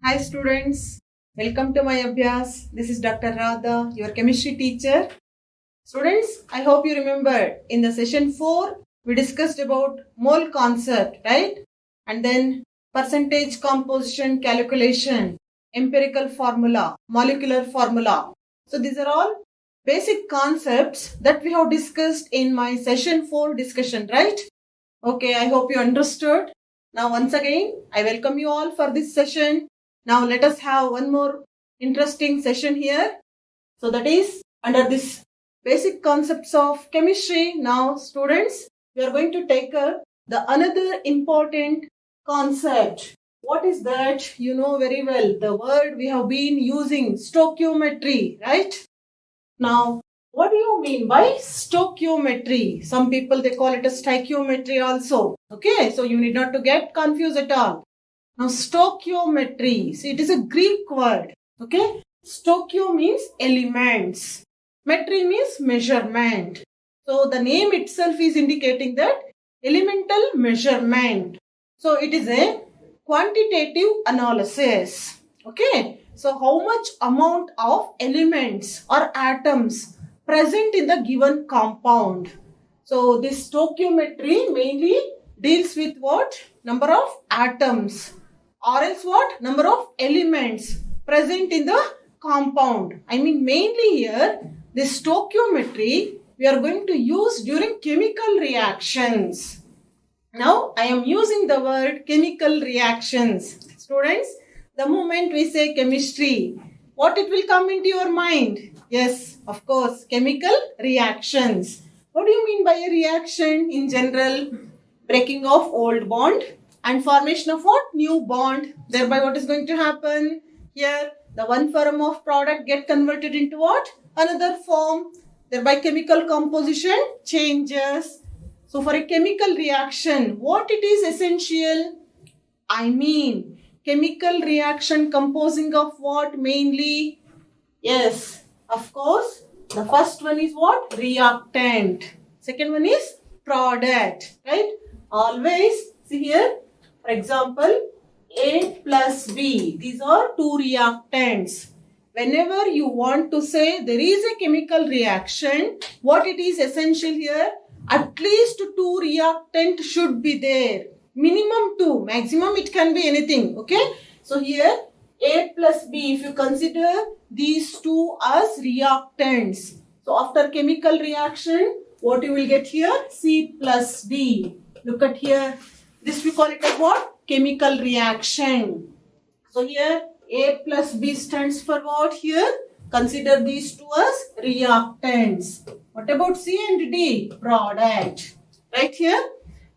Hi students, welcome to my Abhyas. This is Dr. Radha, your chemistry teacher. Students, I hope you remember in the session 4, we discussed about mole concept, right? And then percentage composition calculation, empirical formula, molecular formula. So these are all basic concepts that we have discussed in my session 4 discussion, right? Okay, I hope you understood. Now once again, I welcome you all for this session. Now let us have one more interesting session here. So that is under this basic concepts of chemistry. Now students, we are going to take up the another important concept. What is that? You know very well the word we have been using, stoichiometry, right? Now, what do you mean by stoichiometry? Some people they call it a stoichiometry also. Okay, so you need not to get confused at all. Now, stoichiometry, see it is a Greek word. Okay, stoichio means elements. Metry means measurement. So the name itself is indicating that elemental measurement. So it is a quantitative analysis. Okay, so how much amount of elements or atoms present in the given compound. So this stoichiometry mainly deals with what? Number of atoms or else what? Number of elements present in the compound. I mean mainly here this stoichiometry we are going to use during chemical reactions. Now I am using the word chemical reactions. Students, the moment we say chemistry, what it will come into your mind? Yes, of course, chemical reactions. What do you mean by a reaction in general? Breaking of old bond and formation of what? New bond. Thereby what is going to happen? Here, the one form of product get converted into what? Another form. Thereby chemical composition changes. So for a chemical reaction, what it is essential? I mean, chemical reaction composing of what mainly? Yes, of course, the first one is what? Reactant. Second one is product, right? Always, see here, for example, A plus B. These are two reactants. Whenever you want to say there is a chemical reaction, what it is essential here? At least two reactant should be there. Minimum two, maximum it can be anything. Okay. So here A plus B, if you consider these two as reactants. So after chemical reaction, what you will get here? C plus D. Look at here. This we call it as what? Chemical reaction. So here A plus B stands for what here? Consider these two as reactants. What about C and D? Product. Right here.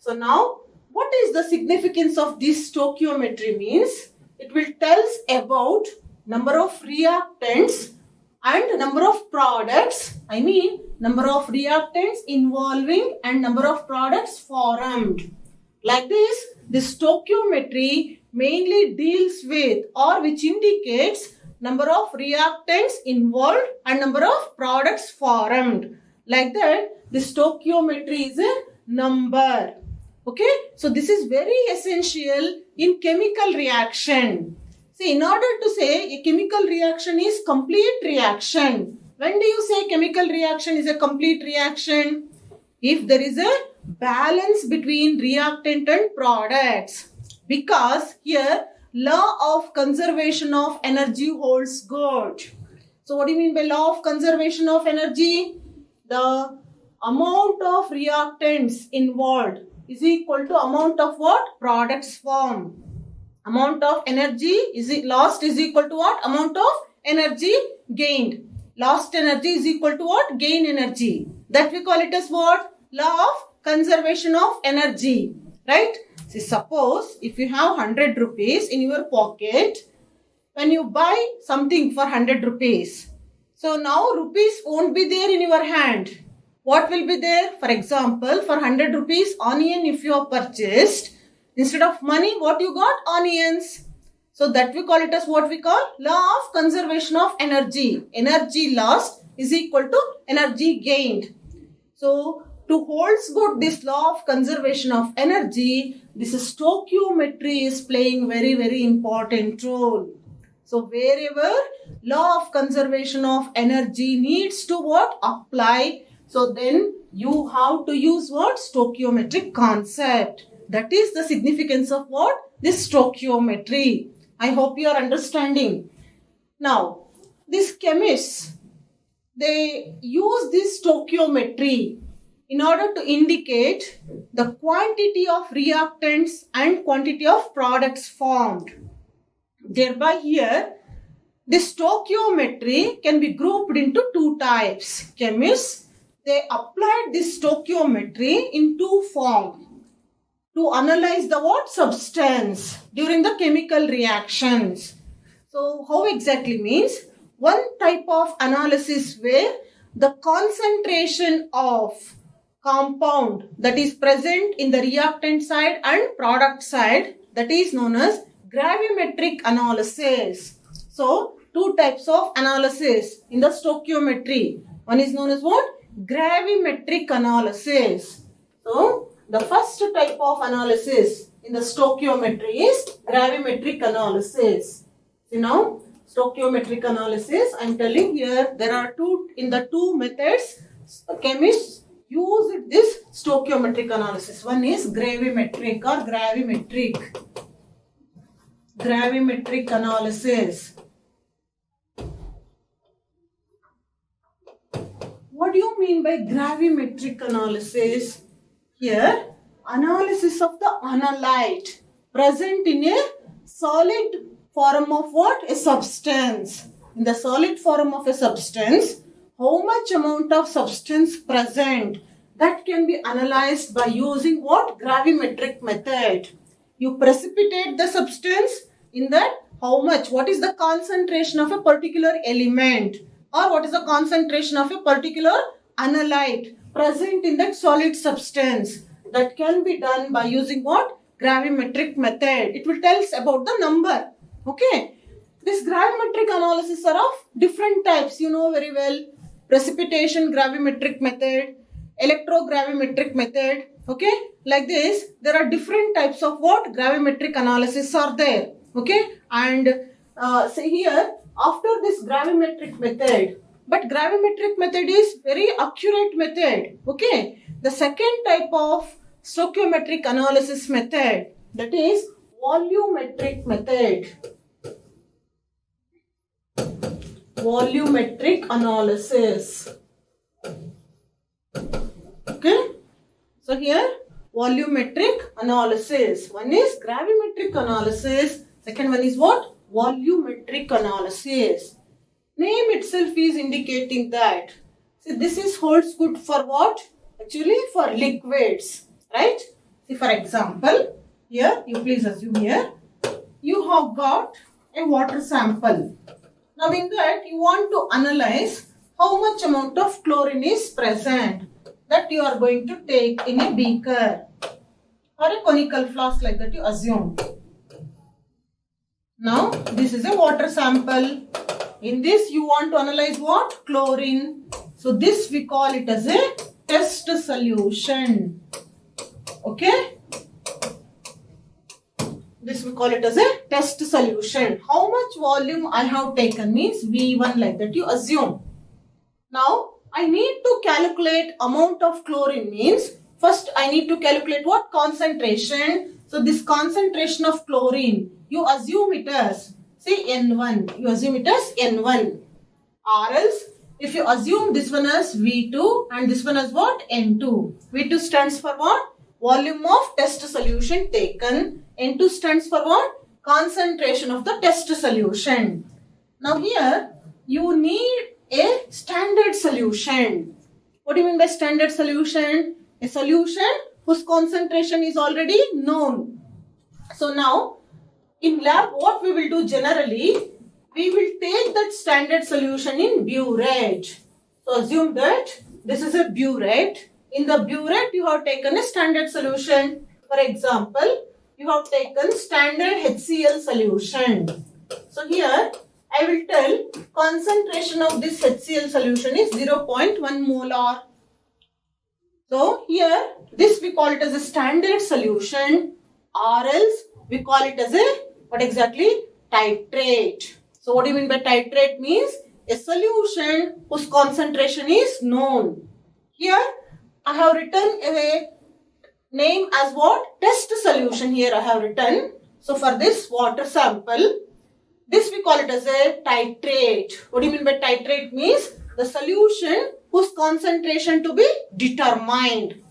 So now what is the significance of this stoichiometry means? It will tell us about number of reactants and number of products. I mean number of reactants involving and number of products formed. Like this stoichiometry mainly deals with or which indicates number of reactants involved and number of products formed. Like that, the stoichiometry is a number. Okay, so this is very essential in chemical reaction. See, in order to say a chemical reaction is complete reaction. When do you say chemical reaction is a complete reaction? If there is a balance between reactant and products. Because here law of conservation of energy holds good. So what do you mean by law of conservation of energy? The amount of reactants involved is equal to amount of what? Products formed. Amount of energy is lost is equal to what? Amount of energy gained. Lost energy is equal to what? Gain energy. That we call it as what? Law of conservation of energy. Right? See, suppose if you have 100 rupees in your pocket, when you buy something for 100 rupees, so now rupees won't be there in your hand. What will be there? For example, for 100 rupees onion if you have purchased, instead of money, what you got? Onions. So that we call it as what we call law of conservation of energy. Energy lost is equal to energy gained. So to hold good this law of conservation of energy, this stoichiometry is playing very, very important role. So wherever law of conservation of energy needs to what? Apply. So then you have to use what? Stoichiometric concept. That is the significance of what? This stoichiometry. I hope you are understanding. Now, these chemists, they use this stoichiometry in order to indicate the quantity of reactants and quantity of products formed. Thereby here, this stoichiometry can be grouped into two types. Chemists, they applied this stoichiometry in two forms to analyze the what? Substance during the chemical reactions. So how exactly means? One type of analysis where the concentration of compound that is present in the reactant side and product side, that is known as gravimetric analysis. So, two types of analysis in the stoichiometry. One is known as what? Gravimetric analysis. So, the first type of analysis in the stoichiometry is gravimetric analysis. See now, stoichiometric analysis, I am telling here, there are two methods. Chemists use this stoichiometric analysis. One is gravimetric or gravimetric. Gravimetric analysis. What do you mean by gravimetric analysis? Here, analysis of the analyte present in a solid form of what? A substance. In the solid form of a substance, how much amount of substance present? That can be analyzed by using what? Gravimetric method. You precipitate the substance, in that how much? What is the concentration of a particular element? Or what is the concentration of a particular analyte present in that solid substance? That can be done by using what? Gravimetric method. It will tell us about the number. Okay. This gravimetric analysis are of different types. You know very well. Precipitation gravimetric method, electrogravimetric method. Okay. Like this, there are different types of what? Gravimetric analysis are there. Okay. And say here, after this gravimetric method, but gravimetric method is very accurate method. Okay. The second type of stoichiometric analysis method, that is volumetric method. Volumetric analysis. Okay. So here, volumetric analysis. One is gravimetric analysis. Second one is what? Volumetric analysis. Name itself is indicating that. See, this is holds good for what? Actually for liquids. Right? See, for example, here, you please assume here, you have got a water sample. Now in that, you want to analyze how much amount of chlorine is present that you are going to take in a beaker or a conical flask, like that you assume. Now, this is a water sample. In this, you want to analyze what? Chlorine. So, this we call it as a test solution. Okay? This we call it as a test solution. How much volume I have taken means V1, like that you assume. Now, I need to calculate amount of chlorine means, first I need to calculate what? Concentration. So, this concentration of chlorine, you assume it as, say N1. You assume it as N1. Or else, if you assume this one as V2 and this one as what? N2. V2 stands for what? Volume of test solution taken. N2 stands for what? Concentration of the test solution. Now here, you need a standard solution. What do you mean by standard solution? A solution whose concentration is already known. So now, in lab, what we will do generally, we will take that standard solution in burette. So assume that this is a burette. In the burette, you have taken a standard solution. For example, you have taken standard HCl solution. So here, I will tell concentration of this HCl solution is 0.1 molar. So here, this we call it as a standard solution, or else we call it as a, what exactly? Titrate. So what do you mean by titrate? Means a solution whose concentration is known. Here I have written a name as what? Test solution here I have written. So for this water sample, this we call it as a titrate. What do you mean by titrate? Means the solution whose concentration to be determined.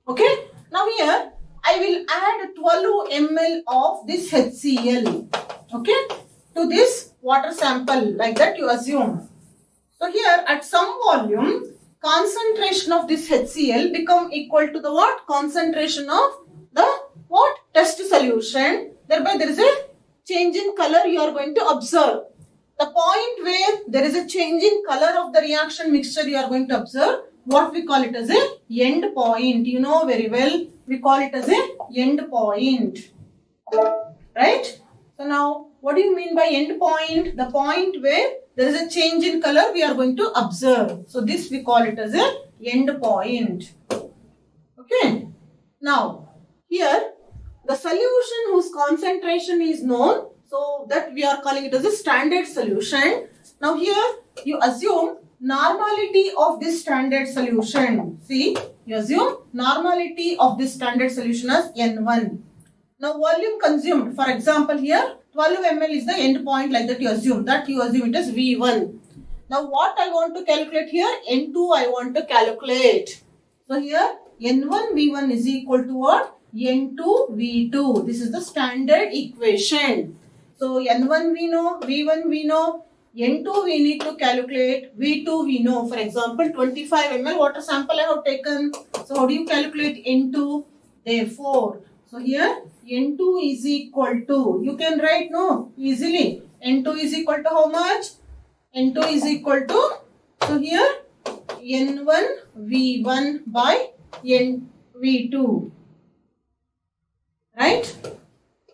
Okay. Now here I will add 12 ml of this HCl. Okay. To this water sample, like that you assume. So here at some volume, concentration of this HCl become equal to the what? Concentration of the what? Test solution. Thereby there is a change in color you are going to observe. The point where there is a change in color of the reaction mixture you are going to observe, what we call it as a end point. You know very well, we call it as a end point. Right? So now, what do you mean by end point? The point where there is a change in color we are going to observe. So this we call it as a end point. Okay. Now, here the solution whose concentration is known, so that we are calling it as a standard solution. Now here you assume normality of this standard solution. See, you assume normality of this standard solution as N1. Now volume consumed, for example here 12 ml is the end point, like that you assume it as V1. Now what I want to calculate here? N2 I want to calculate. So here N1 V1 is equal to what? N2 V2. This is the standard equation. So N1 we know, V1 we know, N2 we need to calculate, V2 we know. For example, 25 ml water sample I have taken. So how do you calculate N2? Therefore, so here N2 is equal to, you can write no easily. N2 is equal to how much? N2 is equal to, so here N1 V1 by N V2. Right?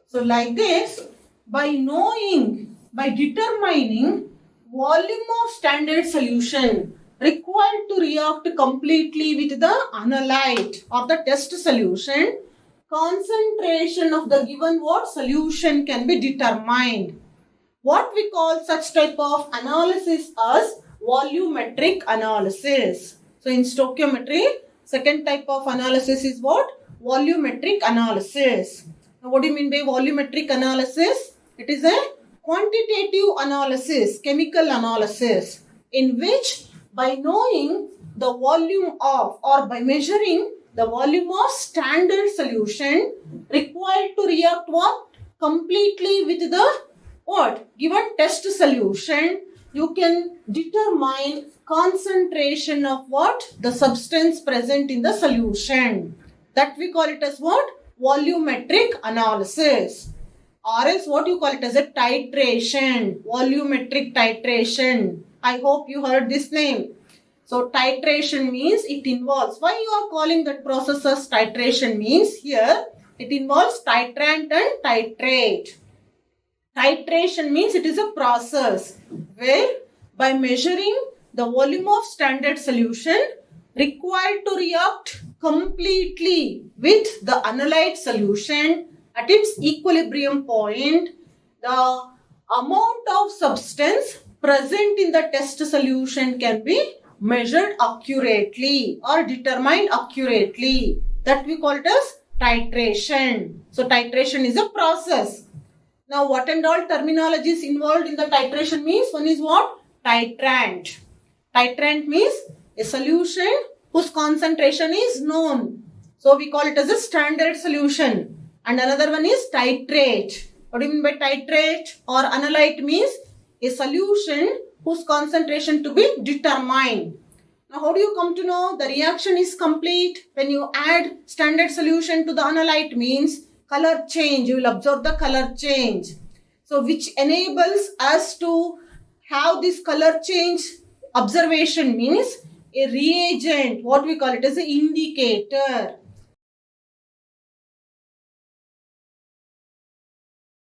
So like this, by knowing, by determining volume of standard solution required to react completely with the analyte or the test solution, concentration of the given what? Solution can be determined. What we call such type of analysis as volumetric analysis. So in stoichiometry, second type of analysis is what? Volumetric analysis. Now what do you mean by volumetric analysis? It is a quantitative analysis, chemical analysis, in which by knowing the volume of or by measuring the volume of standard solution required to react what? Completely with the what? Given test solution, you can determine concentration of what? The substance present in the solution. That we call it as what? Volumetric analysis. Or else what you call it as a titration. Volumetric titration. I hope you heard this name. So titration means it involves, why you are calling that process as titration means here it involves titrant and titrate. Titration means it is a process where by measuring the volume of standard solution required to react completely with the analyte solution at its equilibrium point, the amount of substance present in the test solution can be measured accurately or determined accurately. That we call it as titration. So titration is a process. Now what and all terminologies involved in the titration means? One is what? Titrant. Titrant means a solution whose concentration is known. So we call it as a standard solution. And another one is titrate. What do you mean by titrate or analyte means? A solution whose concentration to be determined. Now how do you come to know the reaction is complete? When you add standard solution to the analyte means color change. You will observe the color change. So which enables us to have this color change observation means a reagent. What we call it as an indicator.